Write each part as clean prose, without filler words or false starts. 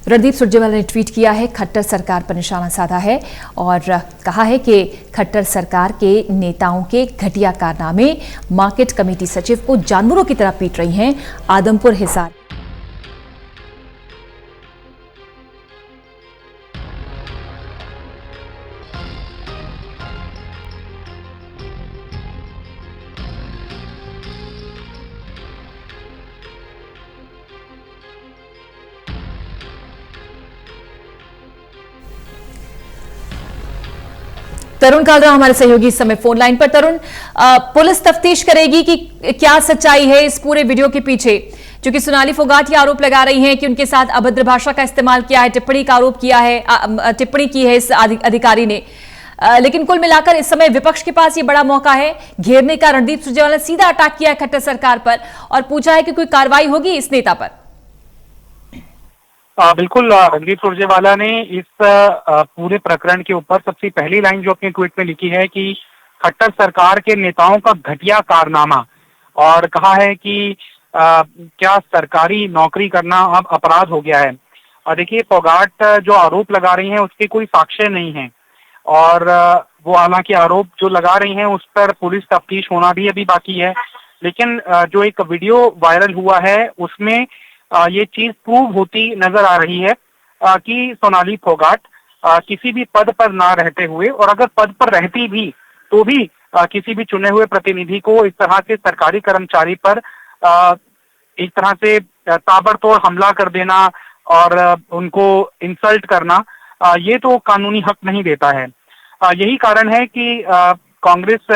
रणदीप सुरजेवाला ने ट्वीट किया है, खट्टर सरकार पर निशाना साधा है और कहा है कि खट्टर सरकार के नेताओं के घटिया कारनामे, मार्केट कमेटी सचिव को जानवरों की तरह पीट रही हैं। आदमपुर हिसार तरुण कालरा हमारे सहयोगी इस समय फोन लाइन पर। तरुण, पुलिस तफ्तीश करेगी कि क्या सच्चाई है इस पूरे वीडियो के पीछे, क्योंकि सोनाली फोगाट ये आरोप लगा रही हैं कि उनके साथ अभद्र भाषा का इस्तेमाल किया है, टिप्पणी का आरोप किया है, टिप्पणी की है इस अधिकारी ने। लेकिन कुल मिलाकर इस समय विपक्ष के पास ये बड़ा मौका है घेरने का। रणदीप सुरजेवाला ने सीधा अटैक किया है खट्टर सरकार पर और पूछा है कि कोई कार्रवाई होगी इस नेता पर। बिल्कुल, रणदीप सुरजेवाला ने इस पूरे प्रकरण के ऊपर सबसे पहली लाइन जो अपने ट्वीट में लिखी है कि खट्टर सरकार के नेताओं का घटिया कारनामा, और कहा है कि क्या सरकारी नौकरी करना अब अपराध हो गया है। और देखिए, फोगाट जो आरोप लगा रही हैं उसके कोई साक्ष्य नहीं है और वो हालांकि आरोप जो लगा रही हैं उस पर पुलिस तफ्तीश होना भी अभी बाकी है। लेकिन जो एक वीडियो वायरल हुआ है उसमें ये चीज प्रूव होती नजर आ रही है कि सोनाली फोगाट किसी भी पद पर ना रहते हुए, और अगर पद पर रहती भी तो भी किसी भी चुने हुए प्रतिनिधि को इस तरह से सरकारी कर्मचारी पर एक तरह से ताबड़तोड़ हमला कर देना और उनको इंसल्ट करना, ये तो कानूनी हक नहीं देता है। यही कारण है कि कांग्रेस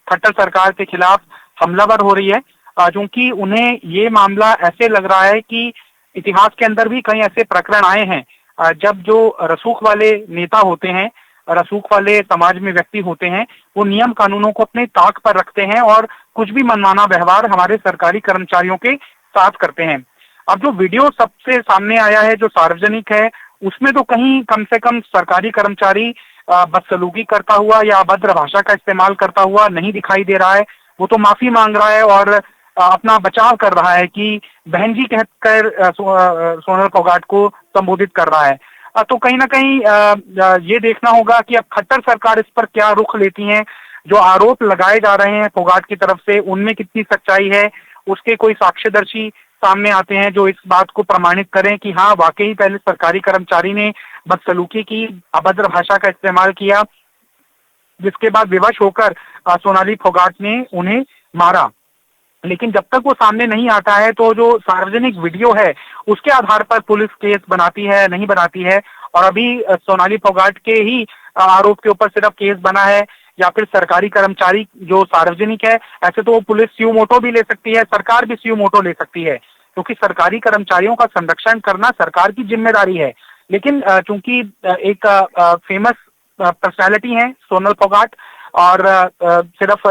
खट्टर सरकार के खिलाफ हमलावर हो रही है, क्योंकि उन्हें ये मामला ऐसे लग रहा है कि इतिहास के अंदर भी कई ऐसे प्रकरण आए हैं जब जो रसूख वाले नेता होते हैं, रसूख वाले समाज में व्यक्ति होते हैं, वो नियम कानूनों को अपने ताक पर रखते हैं और कुछ भी मनमाना व्यवहार हमारे सरकारी कर्मचारियों के साथ करते हैं। अब जो वीडियो सबसे सामने आया है जो सार्वजनिक है, उसमें तो कहीं कम से कम सरकारी कर्मचारी बदसलूकी करता हुआ या अभद्र भाषा का इस्तेमाल करता हुआ नहीं दिखाई दे रहा है। वो तो माफी मांग रहा है और अपना बचाव कर रहा है कि बहन जी कहकर सोनल फोगाट को संबोधित कर रहा है। तो कहीं ना कहीं ये देखना होगा कि अब खट्टर सरकार इस पर क्या रुख लेती है। जो आरोप लगाए जा रहे हैं फोगाट की तरफ से, उनमें कितनी सच्चाई है, उसके कोई साक्ष्यदर्शी सामने आते हैं जो इस बात को प्रमाणित करें कि हाँ वाकई पहले सरकारी कर्मचारी ने बदसलूकी की, अभद्र भाषा का इस्तेमाल किया, जिसके बाद विवश होकर सोनाली फोगाट ने उन्हें मारा। लेकिन जब तक वो सामने नहीं आता है तो जो सार्वजनिक वीडियो है उसके आधार पर पुलिस केस बनाती है नहीं बनाती है। और अभी सोनाली फोगाट के ही आरोप के ऊपर सिर्फ केस बना है या फिर सरकारी कर्मचारी जो सार्वजनिक है, ऐसे तो पुलिस स्यू मोटो भी ले सकती है, सरकार भी स्यू मोटो ले सकती है, क्योंकि सरकारी कर्मचारियों का संरक्षण करना सरकार की जिम्मेदारी है। लेकिन चूंकि एक फेमस पर्सनैलिटी है सोनल फोगाट और सिर्फ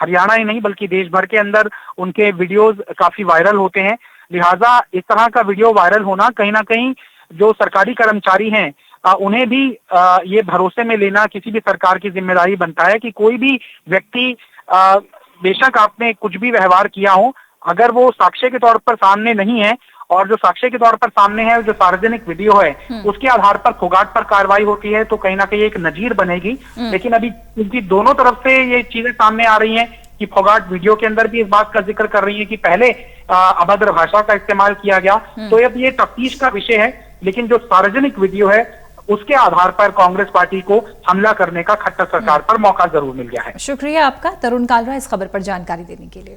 हरियाणा ही नहीं बल्कि देश भर के अंदर उनके वीडियोस काफी वायरल होते हैं, लिहाजा इस तरह का वीडियो वायरल होना कहीं ना कहीं जो सरकारी कर्मचारी हैं उन्हें भी ये भरोसे में लेना किसी भी सरकार की जिम्मेदारी बनता है कि कोई भी व्यक्ति बेशक आपने कुछ भी व्यवहार किया हो, अगर वो साक्ष्य के तौर पर सामने नहीं है और जो साक्ष्य के तौर पर सामने है जो सार्वजनिक वीडियो है उसके आधार पर फोगाट पर कार्रवाई होती है तो कहीं ना कहीं एक नजीर बनेगी। लेकिन अभी क्योंकि दोनों तरफ से ये चीजें सामने आ रही हैं कि फोगाट वीडियो के अंदर भी इस बात का जिक्र कर रही है कि पहले अभद्र भाषा का इस्तेमाल किया गया, तो अब ये तफ्तीश का विषय है। लेकिन जो सार्वजनिक वीडियो है उसके आधार पर कांग्रेस पार्टी को हमला करने का खट्टर सरकार पर मौका जरूर मिल गया है। शुक्रिया आपका तरुण कालरा इस खबर पर जानकारी देने के लिए।